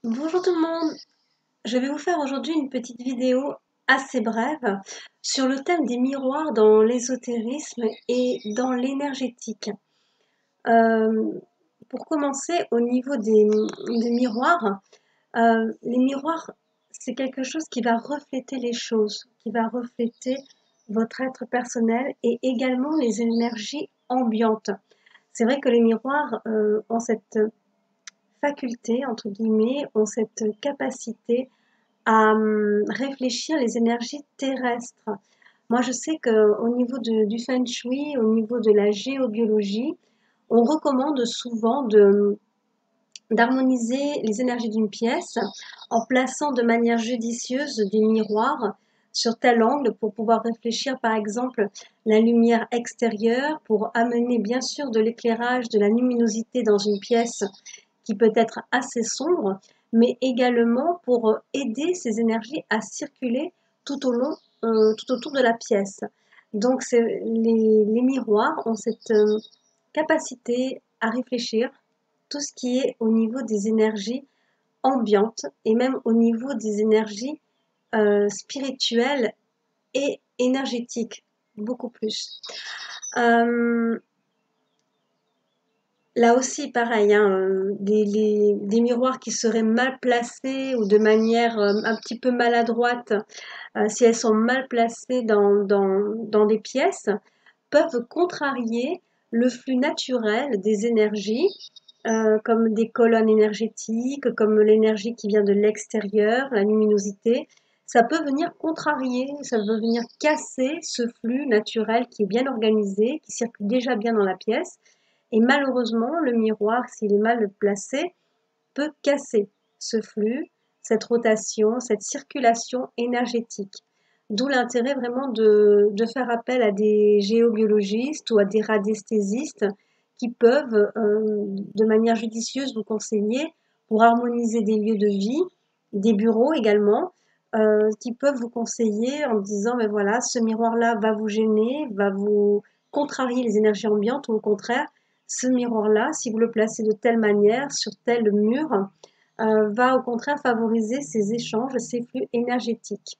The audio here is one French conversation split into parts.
Bonjour tout le monde, je vais vous faire aujourd'hui une petite vidéo assez brève sur le thème des miroirs dans l'ésotérisme et dans l'énergétique. Euh, pour commencer, au niveau des miroirs, les miroirs, c'est quelque chose qui va refléter les choses, qui va refléter votre être personnel et également les énergies ambiantes. C'est vrai que les miroirs ont cette faculté, entre guillemets, ont cette capacité à réfléchir les énergies terrestres. Moi, je sais qu'au niveau du feng shui, au niveau de la géobiologie, on recommande souvent d'harmoniser les énergies d'une pièce en plaçant de manière judicieuse des miroirs sur tel angle pour pouvoir réfléchir par exemple la lumière extérieure, pour amener bien sûr de l'éclairage, de la luminosité dans une pièce qui peut être assez sombre, mais également pour aider ces énergies à circuler tout au long, tout autour de la pièce. Donc les miroirs ont cette capacité à réfléchir tout ce qui est au niveau des énergies ambiantes et même au niveau des énergies spirituelles et énergétiques, beaucoup plus. Euh, Là aussi, pareil, hein, des miroirs qui seraient mal placés ou de manière un petit peu maladroite, si elles sont mal placées dans des pièces, peuvent contrarier le flux naturel des énergies, comme des colonnes énergétiques, comme l'énergie qui vient de l'extérieur, la luminosité. Ça peut venir contrarier, ça peut venir casser ce flux naturel qui est bien organisé, qui circule déjà bien dans la pièce. Et malheureusement, le miroir, s'il est mal placé, peut casser ce flux, cette rotation, cette circulation énergétique. D'où l'intérêt vraiment de faire appel à des géobiologistes ou à des radiesthésistes qui peuvent, de manière judicieuse, vous conseiller pour harmoniser des lieux de vie, des bureaux également, qui peuvent vous conseiller en disant, mais voilà, ce miroir-là va vous gêner, va vous contrarier les énergies ambiantes, ou au contraire, ce miroir-là, si vous le placez de telle manière, sur tel mur, va au contraire favoriser ces échanges, ces flux énergétiques.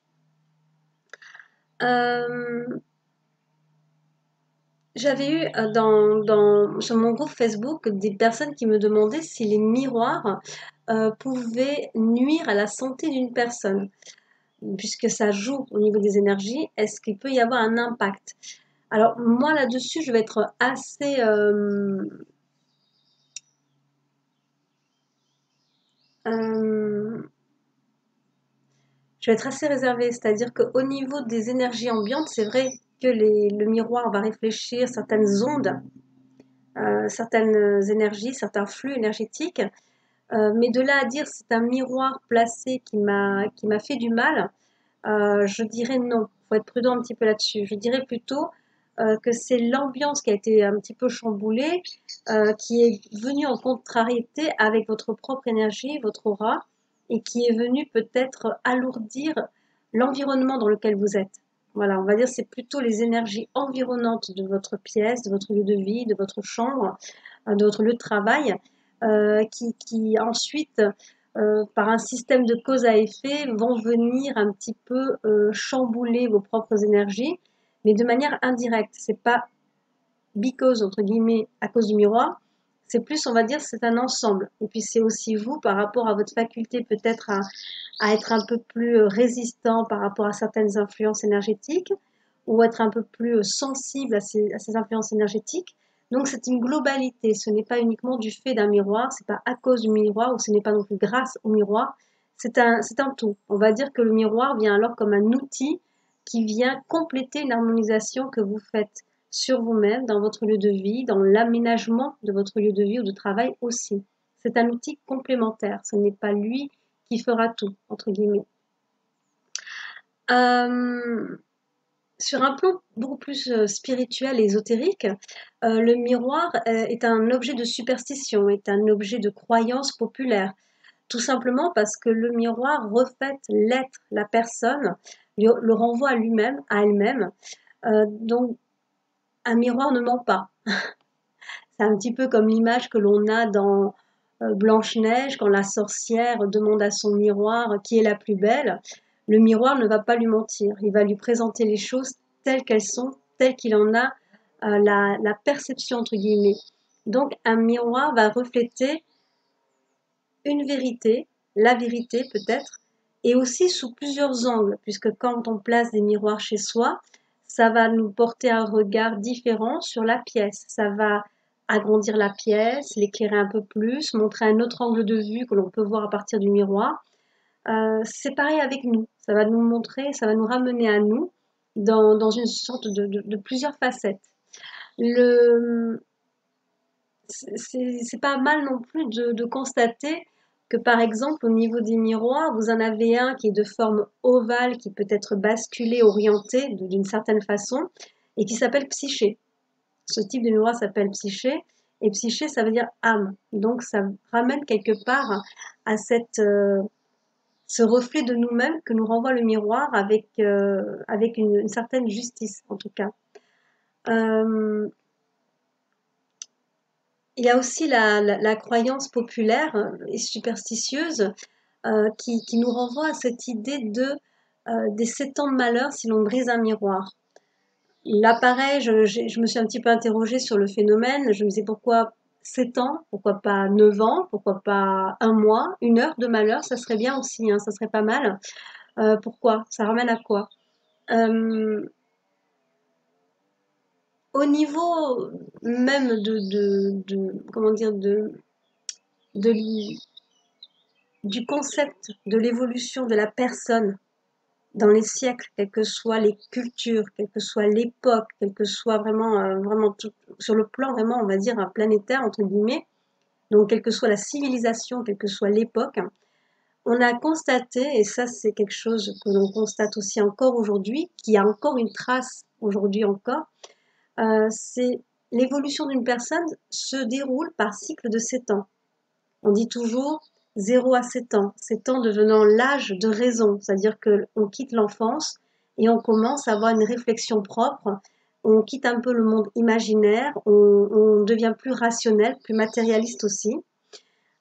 Euh, J'avais eu sur mon groupe Facebook des personnes qui me demandaient si les miroirs pouvaient nuire à la santé d'une personne, puisque ça joue au niveau des énergies. Est-ce qu'il peut y avoir un impact? Alors moi là-dessus, je vais être assez euh, je vais être assez réservée, c'est-à-dire qu'au niveau des énergies ambiantes, c'est vrai que le miroir va réfléchir certaines ondes, certaines énergies, certains flux énergétiques, mais de là à dire c'est un miroir placé qui m'a fait du mal, je dirais non. Il faut être prudent un petit peu là-dessus. Je dirais plutôt que c'est l'ambiance qui a été un petit peu chamboulée, qui est venue en contrariété avec votre propre énergie, votre aura, et qui est venue peut-être alourdir l'environnement dans lequel vous êtes. Voilà, on va dire c'est plutôt les énergies environnantes de votre pièce, de votre lieu de vie, de votre chambre, de votre lieu de travail, qui ensuite, par un système de cause à effet, vont venir un petit peu chambouler vos propres énergies, mais de manière indirecte. C'est pas because, entre guillemets, à cause du miroir, c'est plus, on va dire, c'est un ensemble. Et puis c'est aussi vous, par rapport à votre faculté peut-être à être un peu plus résistant par rapport à certaines influences énergétiques, ou être un peu plus sensible à ces influences énergétiques. Donc c'est une globalité, ce n'est pas uniquement du fait d'un miroir, c'est pas à cause du miroir, ou ce n'est pas non plus grâce au miroir, c'est un tout. On va dire que le miroir vient alors comme un outil qui vient compléter une harmonisation que vous faites sur vous-même, dans votre lieu de vie, dans l'aménagement de votre lieu de vie ou de travail aussi. C'est un outil complémentaire, ce n'est pas lui qui fera tout, entre guillemets. Euh, sur un plan beaucoup plus spirituel et ésotérique, le miroir est un objet de superstition, est un objet de croyance populaire. Tout simplement parce que le miroir reflète l'être, la personne, le renvoie à lui-même, à elle-même. Donc, un miroir ne ment pas. C'est un petit peu comme l'image que l'on a Blanche-Neige, quand la sorcière demande à son miroir qui est la plus belle, le miroir ne va pas lui mentir. Il va lui présenter les choses telles qu'elles sont, telles qu'il en a la perception, entre guillemets. Donc, un miroir va refléter une vérité, la vérité peut-être, et aussi sous plusieurs angles, puisque quand on place des miroirs chez soi, ça va nous porter un regard différent sur la pièce. Ça va agrandir la pièce, l'éclairer un peu plus, montrer un autre angle de vue que l'on peut voir à partir du miroir. C'est pareil avec nous. Ça va nous montrer, ça va nous ramener à nous dans une sorte de plusieurs facettes. Le, c'est pas mal non plus de constater que par exemple au niveau des miroirs, vous en avez un qui est de forme ovale, qui peut être basculé, orienté d'une certaine façon, et qui s'appelle psyché. Ce type de miroir s'appelle psyché, et psyché ça veut dire âme. Donc ça ramène quelque part à ce reflet de nous-mêmes que nous renvoie le miroir avec une certaine justice en tout cas. Il y a aussi la croyance populaire et superstitieuse qui nous renvoie à cette idée des 7 ans de malheur si l'on brise un miroir. Là, pareil, je me suis un petit peu interrogée sur le phénomène. Je me disais pourquoi 7 ans, pourquoi pas 9 ans, pourquoi pas un mois, 1 heure de malheur, ça serait bien aussi, hein, ça serait pas mal. Pourquoi? Ça ramène à quoi? Euh, Au niveau même comment dire, de, du concept de l'évolution de la personne dans les siècles, quelles que soient les cultures, quelle que soit l'époque, quelle que soit vraiment tout, sur le plan vraiment, on va dire, planétaire, entre guillemets, donc quelle que soit la civilisation, quelle que soit l'époque, on a constaté, et ça c'est quelque chose que l'on constate aussi encore aujourd'hui, qui a encore une trace aujourd'hui encore, c'est l'évolution d'une personne se déroule par cycle de 7 ans. On dit toujours 0 à 7 ans, 7 ans devenant l'âge de raison, c'est-à-dire qu'on quitte l'enfance et on commence à avoir une réflexion propre, on quitte un peu le monde imaginaire, on devient plus rationnel, plus matérialiste aussi.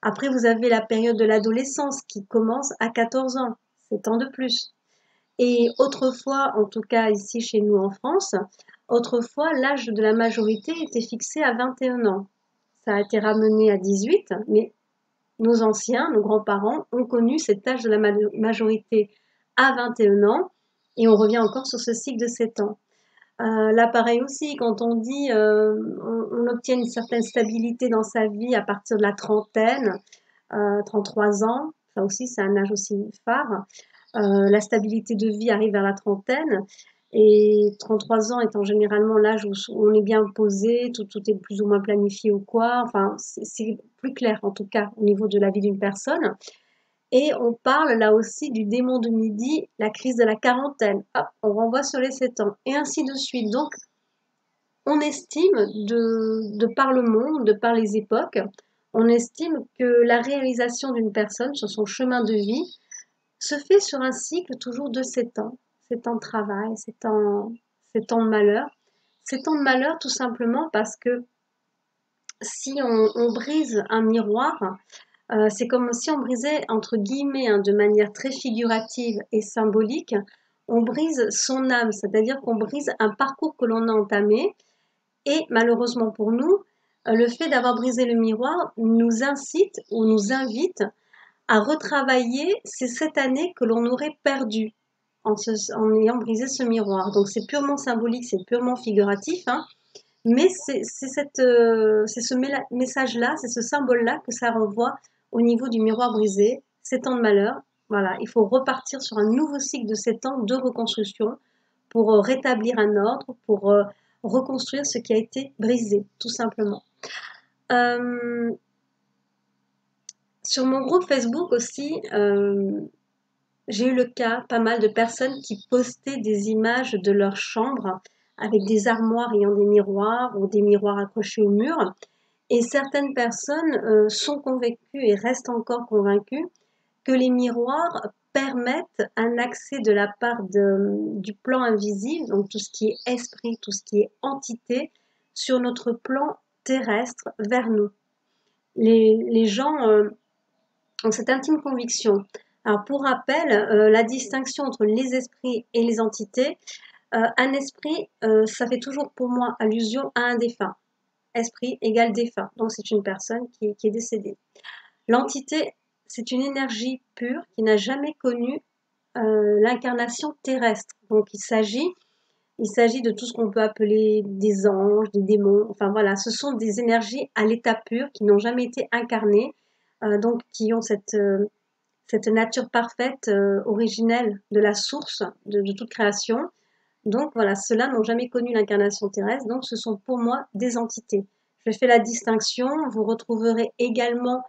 Après, vous avez la période de l'adolescence qui commence à 14 ans, 7 ans de plus. Et autrefois, en tout cas ici chez nous en France, autrefois l'âge de la majorité était fixé à 21 ans. Ça a été ramené à 18, mais nos anciens, nos grands-parents ont connu cet âge de la majorité à 21 ans et on revient encore sur ce cycle de 7 ans. Là, pareil aussi, quand on dit on obtient une certaine stabilité dans sa vie à partir de la trentaine, 33 ans, ça aussi c'est un âge aussi phare. La stabilité de vie arrive vers la trentaine et 33 ans étant généralement l'âge où on est bien posé, tout est plus ou moins planifié ou quoi. Enfin, c'est plus clair en tout cas au niveau de la vie d'une personne. Et on parle là aussi du démon de midi, la crise de la quarantaine. Hop, on renvoie sur les 7 ans et ainsi de suite. Donc, on estime de par le monde, de par les époques, on estime que la réalisation d'une personne sur son chemin de vie se fait sur un cycle toujours de 7 ans. 7 ans de travail, 7 ans de malheur. 7 ans de malheur tout simplement parce que si on brise un miroir, c'est comme si on brisait, entre guillemets, hein, de manière très figurative et symbolique, on brise son âme, c'est-à-dire qu'on brise un parcours que l'on a entamé. Et malheureusement pour nous, le fait d'avoir brisé le miroir nous incite ou nous invite à retravailler ces 7 années que l'on aurait perdues en ayant brisé ce miroir. Donc c'est purement symbolique, c'est purement figuratif, hein, mais c'est ce message-là, c'est ce symbole-là que ça renvoie au niveau du miroir brisé, 7 ans de malheur. Voilà, il faut repartir sur un nouveau cycle de 7 ans de reconstruction pour rétablir un ordre, pour reconstruire ce qui a été brisé, tout simplement. Euh, Sur mon groupe Facebook aussi, j'ai eu le cas, pas mal de personnes qui postaient des images de leur chambre avec des armoires ayant des miroirs ou des miroirs accrochés au mur. Et certaines personnes sont convaincues et restent encore convaincues que les miroirs permettent un accès de la part du plan invisible, donc tout ce qui est esprit, tout ce qui est entité, sur notre plan terrestre vers nous. les gens ont cette intime conviction. Alors pour rappel, la distinction entre les esprits et les entités, un esprit, ça fait toujours pour moi allusion à un défunt. Esprit égale défunt, donc c'est une personne qui est décédée. L'entité, c'est une énergie pure qui n'a jamais connu l'incarnation terrestre. Donc il s'agit de tout ce qu'on peut appeler des anges, des démons, enfin voilà, ce sont des énergies à l'état pur qui n'ont jamais été incarnées, donc qui ont cette nature parfaite, originelle de la source de toute création. Donc voilà, ceux-là n'ont jamais connu l'incarnation terrestre, donc ce sont pour moi des entités. Je fais la distinction, vous retrouverez également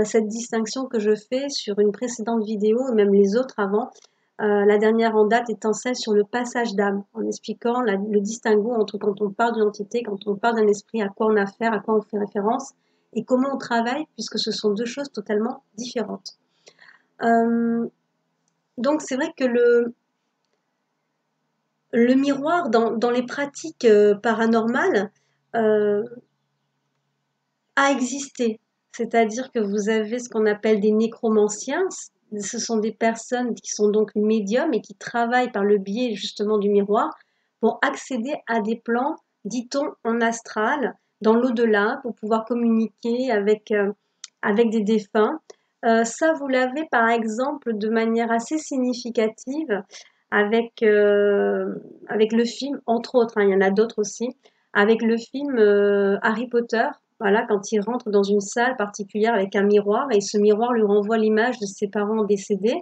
cette distinction que je fais sur une précédente vidéo, et même les autres avant, la dernière en date étant celle sur le passage d'âme, en expliquant le distinguo entre quand on parle d'une entité, quand on parle d'un esprit, à quoi on a affaire, à quoi on fait référence, et comment on travaille, puisque ce sont deux choses totalement différentes. Donc c'est vrai que le miroir dans les pratiques paranormales a existé. C'est-à-dire que vous avez ce qu'on appelle des nécromanciens. Ce sont des personnes qui sont donc médiums et qui travaillent par le biais justement du miroir pour accéder à des plans, dit-on, en astral, dans l'au-delà, pour pouvoir communiquer avec des défunts. Ça, vous l'avez par exemple de manière assez significative avec le film, entre autres, hein, il y en a d'autres aussi, avec le film Harry Potter, voilà, quand il rentre dans une salle particulière avec un miroir et ce miroir lui renvoie l'image de ses parents décédés,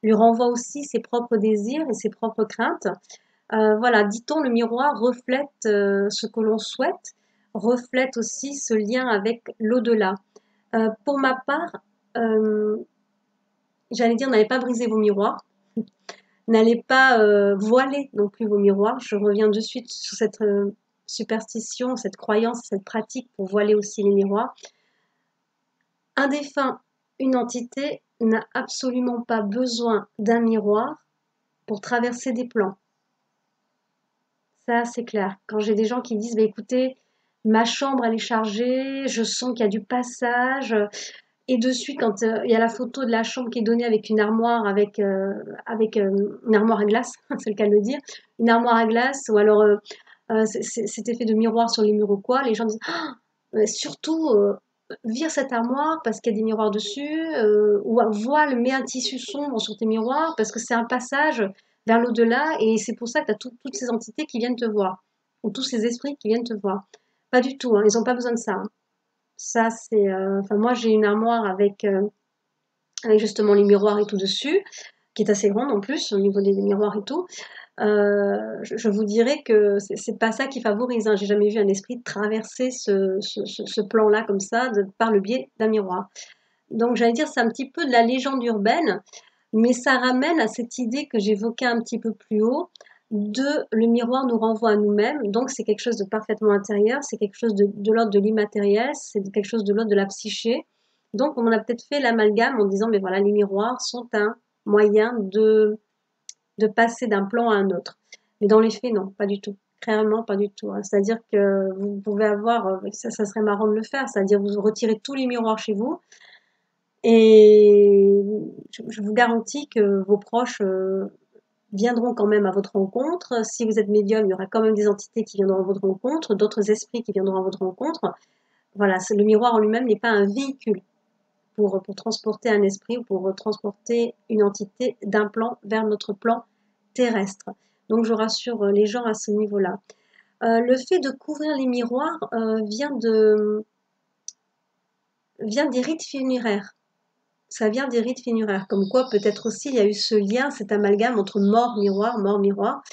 lui renvoie aussi ses propres désirs et ses propres craintes. Voilà, dit-on, le miroir reflète ce que l'on souhaite, reflète aussi ce lien avec l'au-delà. Pour ma part, euh, j'allais dire, n'allez pas briser vos miroirs, n'allez pas voiler non plus vos miroirs. Je reviens de suite sur cette superstition, cette croyance, cette pratique pour voiler aussi les miroirs. Un défunt, une entité, n'a absolument pas besoin d'un miroir pour traverser des plans. Ça, c'est clair. Quand j'ai des gens qui disent, bah, écoutez, ma chambre, elle est chargée, je sens qu'il y a du passage, et de suite, quand il y a la photo de la chambre qui est donnée avec une armoire, avec une armoire à glace, c'est le cas de le dire, une armoire à glace, ou alors cet effet de miroir sur les murs ou quoi, les gens disent, surtout, vire cette armoire parce qu'il y a des miroirs dessus, ou voile, mets un tissu sombre sur tes miroirs parce que c'est un passage vers l'au-delà et c'est pour ça que tu as toutes ces entités qui viennent te voir, ou tous ces esprits qui viennent te voir. Pas du tout, hein, ils n'ont pas besoin de ça, hein. Ça, c'est. Enfin, moi, j'ai une armoire avec justement les miroirs et tout dessus, qui est assez grande en plus au niveau des miroirs et tout. Je vous dirais que c'est pas ça qui favorise, hein. J'ai jamais vu un esprit traverser ce plan-là comme ça par le biais d'un miroir. Donc, j'allais dire, c'est un petit peu de la légende urbaine, mais ça ramène à cette idée que j'évoquais un petit peu plus haut de le miroir nous renvoie à nous-mêmes, donc c'est quelque chose de parfaitement intérieur, c'est quelque chose de l'ordre de l'immatériel, c'est quelque chose de l'ordre de la psyché. Donc on a peut-être fait l'amalgame en disant, mais voilà, les miroirs sont un moyen de passer d'un plan à un autre. Mais dans les faits, non, pas du tout. Clairement, pas du tout, hein. C'est-à-dire que vous pouvez avoir, ça serait marrant de le faire, c'est-à-dire vous retirez tous les miroirs chez vous, et je vous garantis que vos proches viendront quand même à votre rencontre. Si vous êtes médium, il y aura quand même des entités qui viendront à votre rencontre, d'autres esprits qui viendront à votre rencontre. Voilà, le miroir en lui-même n'est pas un véhicule pour transporter un esprit ou pour transporter une entité d'un plan vers notre plan terrestre. Donc je rassure les gens à ce niveau-là. Le fait de couvrir les miroirs vient des rites funéraires. Ça vient des rites funéraires, comme quoi peut-être aussi il y a eu ce lien, cet amalgame entre mort-miroir, mort-miroir.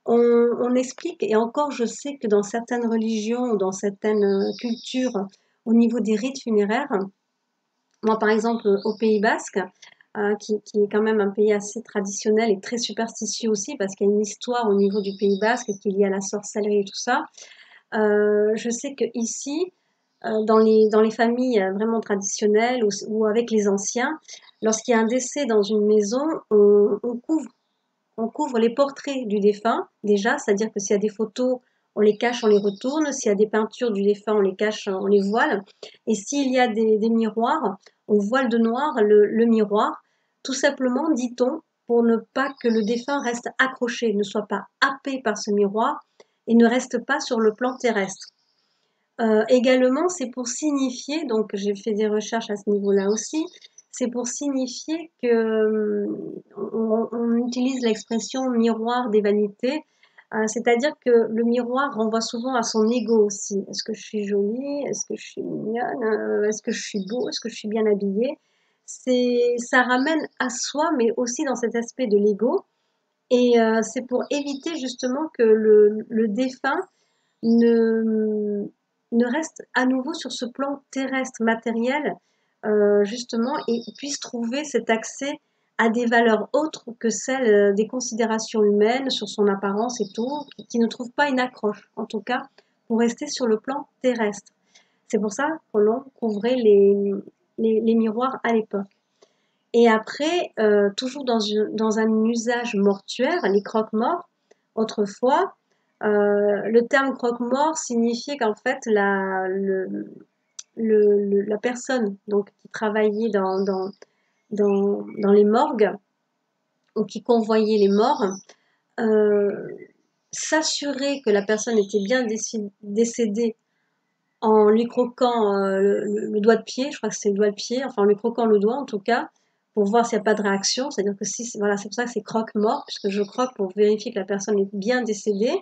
On explique, et encore je sais que dans certaines religions ou dans certaines cultures, au niveau des rites funéraires, moi par exemple au Pays Basque, qui est quand même un pays assez traditionnel et très superstitieux aussi, parce qu'il y a une histoire au niveau du Pays Basque qui est liée à la sorcellerie et tout ça. Je sais que ici, dans les familles vraiment traditionnelles ou avec les anciens, lorsqu'il y a un décès dans une maison, on couvre les portraits du défunt déjà, c'est-à-dire que s'il y a des photos, on les cache, on les retourne. S'il y a des peintures du défunt, on les cache, on les voile. Et s'il y a des miroirs, on voile de noir le miroir, tout simplement, dit-on, pour ne pas que le défunt reste accroché, ne soit pas happé par ce miroir et ne reste pas sur le plan terrestre. Également, c'est pour signifier, donc j'ai fait des recherches à ce niveau-là aussi, c'est pour signifier que on utilise l'expression miroir des vanités, c'est-à-dire que le miroir renvoie souvent à son ego aussi. Est-ce que je suis jolie? Est-ce que je suis mignonne? Est-ce que je suis beau? Est-ce que je suis bien habillée? Ça ramène à soi, mais aussi dans cet aspect de l'ego. Et c'est pour éviter justement que le défunt ne, ne reste à nouveau sur ce plan terrestre, matériel, justement, et puisse trouver cet accès à des valeurs autres que celles des considérations humaines sur son apparence et tout, qui ne trouve pas une accroche, en tout cas, pour rester sur le plan terrestre. C'est pour ça que l'on couvrait les miroirs à l'époque. Et après, toujours dans un usage mortuaire, les croque-morts, autrefois, le terme croque-mort signifiait qu'en fait, la personne donc, qui travaillait dans les morgues ou qui convoyait les morts euh, s'assurait que la personne était bien décédée en lui croquant le doigt de pied, je crois que c'est le doigt de pied, enfin en lui croquant le doigt en tout cas, pour voir s'il n'y a pas de réaction. C'est-à-dire que si, voilà, c'est pour ça que c'est croque-mort, puisque je croque pour vérifier que la personne est bien décédée.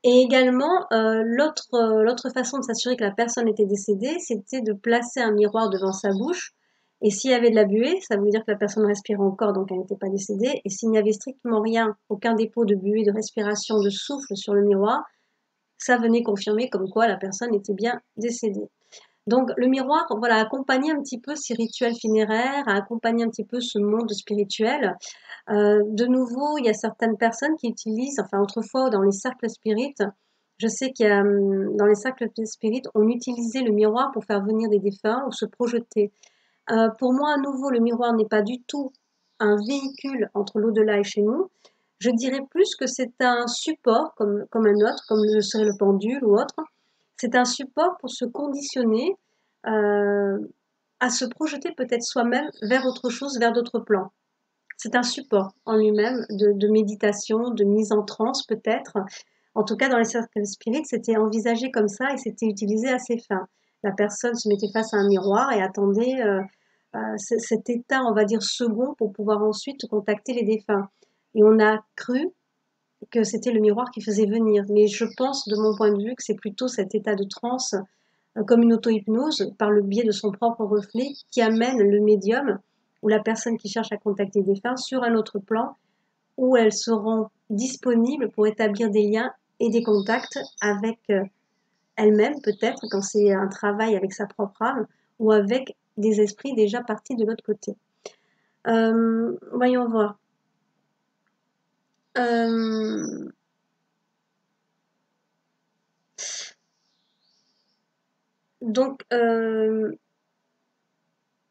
Et également, l'autre façon de s'assurer que la personne était décédée, c'était de placer un miroir devant sa bouche. Et s'il y avait de la buée, ça voulait dire que la personne respirait encore, donc elle n'était pas décédée. Et s'il n'y avait strictement rien, aucun dépôt de buée, de respiration, de souffle sur le miroir, ça venait confirmer comme quoi la personne était bien décédée. Donc le miroir, voilà, accompagnait un petit peu ces rituels funéraires, a accompagné un petit peu ce monde spirituel. De nouveau, il y a certaines personnes qui utilisent, enfin autrefois dans les cercles spirites, je sais qu'il y a dans les cercles spirites, on utilisait le miroir pour faire venir des défunts ou se projeter. Pour moi, à nouveau, le miroir n'est pas du tout un véhicule entre l'au-delà et chez nous. Je dirais plus que c'est un support, comme un autre, comme le serait le pendule ou autre. C'est un support pour se conditionner euh, à se projeter peut-être soi-même vers autre chose, vers d'autres plans. C'est un support en lui-même de méditation, de mise en transe peut-être. En tout cas, dans les cercles spirites, c'était envisagé comme ça et c'était utilisé à ces fins. La personne se mettait face à un miroir et attendait cet état, on va dire, second pour pouvoir ensuite contacter les défunts. Et on a cru que c'était le miroir qui faisait venir. Mais je pense, de mon point de vue, que c'est plutôt cet état de transe, comme une auto-hypnose, par le biais de son propre reflet, qui amène le médium ou la personne qui cherche à contacter des défunts sur un autre plan où elles seront disponibles pour établir des liens et des contacts avec elle-même, peut-être, quand c'est un travail avec sa propre âme, ou avec des esprits déjà partis de l'autre côté. Voyons voir. Euh, donc,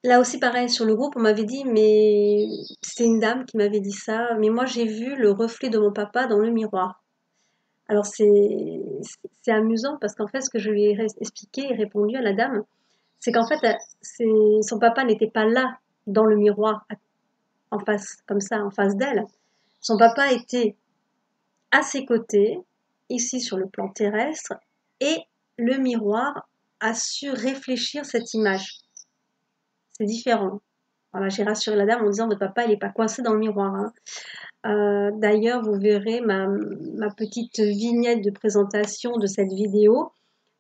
là aussi, pareil, sur le groupe, on m'avait dit, mais c'était une dame qui m'avait dit ça, mais moi j'ai vu le reflet de mon papa dans le miroir. Alors c'est amusant parce qu'en fait, ce que je lui ai expliqué et répondu à la dame, c'est qu'en fait, son papa n'était pas là dans le miroir, en face, comme ça, en face d'elle. Son papa était à ses côtés, ici sur le plan terrestre, et le miroir a su réfléchir cette image. C'est différent. Voilà, j'ai rassuré la dame en disant votre papa, il n'est pas coincé dans le miroir, hein. D'ailleurs, vous verrez ma petite vignette de présentation de cette vidéo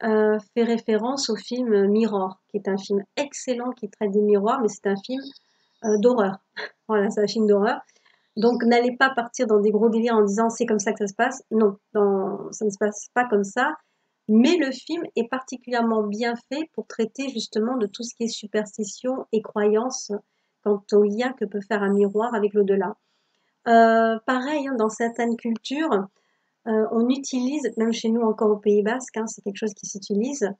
fait référence au film Mirror, qui est un film excellent qui traite des miroirs, mais c'est un film d'horreur. Voilà, c'est un film d'horreur. Donc, n'allez pas partir dans des gros délires en disant c'est comme ça que ça se passe. Non, ça ne se passe pas comme ça. Mais le film est particulièrement bien fait pour traiter justement de tout ce qui est superstition et croyance quant au lien que peut faire un miroir avec l'au-delà. Pareil, hein, dans certaines cultures, on utilise, même chez nous encore au Pays Basque, hein, c'est quelque chose qui s'utilise.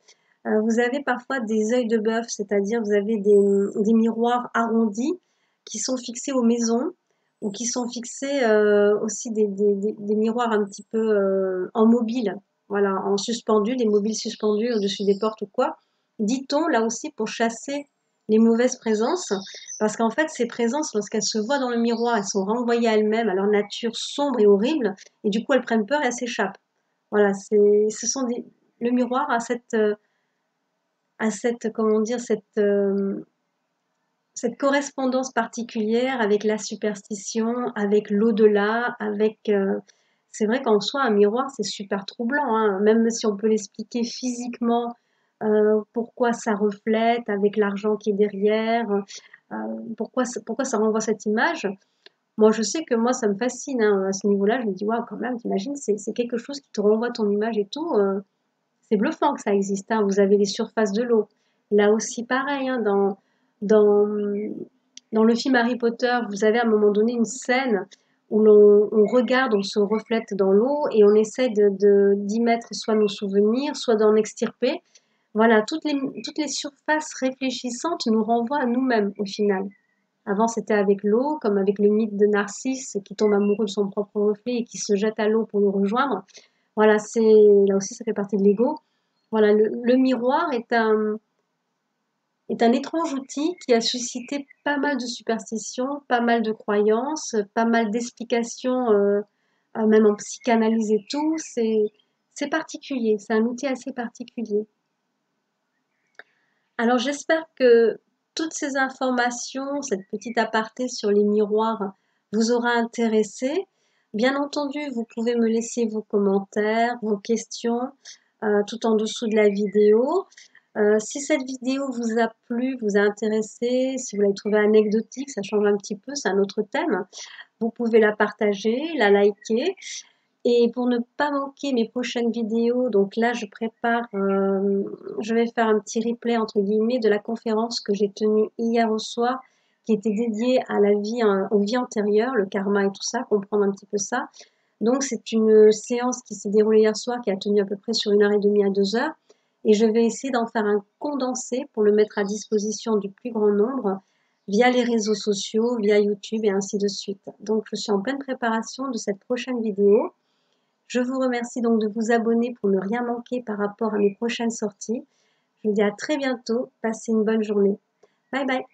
Vous avez parfois des œils de bœuf, c'est-à-dire vous avez des miroirs arrondis qui sont fixés aux maisons ou qui sont fixés aussi des miroirs un petit peu en mobile. voilà, en suspendu, des mobiles suspendus au-dessus des portes ou quoi. Dit-on là aussi pour chasser les mauvaises présences, parce qu'en fait, ces présences, lorsqu'elles se voient dans le miroir, elles sont renvoyées à elles-mêmes, à leur nature sombre et horrible, et du coup, elles prennent peur et elles s'échappent. Voilà, le miroir a cette, comment dire, cette correspondance particulière avec la superstition, avec l'au-delà, c'est vrai qu'en soi, un miroir, c'est super troublant, hein. Même si on peut l'expliquer physiquement, pourquoi ça reflète avec l'argent qui est derrière, pourquoi ça renvoie cette image. Moi, je sais que moi, ça me fascine, hein, à ce niveau-là. Je me dis, waouh, quand même, t'imagines, c'est quelque chose qui te renvoie ton image et tout. C'est bluffant que ça existe, hein. Vous avez les surfaces de l'eau. Là aussi, pareil, hein, dans, dans le film Harry Potter, vous avez à un moment donné une scène où on regarde, on se reflète dans l'eau et on essaie d'y mettre soit nos souvenirs, soit d'en extirper. Voilà, toutes les surfaces réfléchissantes nous renvoient à nous-mêmes au final. Avant, c'était avec l'eau, comme avec le mythe de Narcisse qui tombe amoureux de son propre reflet et qui se jette à l'eau pour nous rejoindre. Voilà, là aussi, ça fait partie de l'ego. Voilà, le miroir est un étrange outil qui a suscité pas mal de superstitions, pas mal de croyances, pas mal d'explications, même en psychanalyse et tout. C'est particulier, c'est un outil assez particulier. Alors j'espère que toutes ces informations, cette petite aparté sur les miroirs vous aura intéressé. Bien entendu, vous pouvez me laisser vos commentaires, vos questions, tout en dessous de la vidéo. Si cette vidéo vous a plu, vous a intéressé, si vous l'avez trouvée anecdotique, ça change un petit peu, c'est un autre thème, vous pouvez la partager, la liker. Et pour ne pas manquer mes prochaines vidéos, donc là je vais faire un petit replay entre guillemets de la conférence que j'ai tenue hier au soir, qui était dédiée à la vie, aux vies antérieures, le karma et tout ça, comprendre un petit peu ça. Donc c'est une séance qui s'est déroulée hier soir, qui a tenu à peu près sur 1h30 à 2 heures. Et je vais essayer d'en faire un condensé pour le mettre à disposition du plus grand nombre via les réseaux sociaux, via YouTube et ainsi de suite. Donc je suis en pleine préparation de cette prochaine vidéo. Je vous remercie donc de vous abonner pour ne rien manquer par rapport à mes prochaines sorties. Je vous dis à très bientôt. Passez une bonne journée. Bye bye.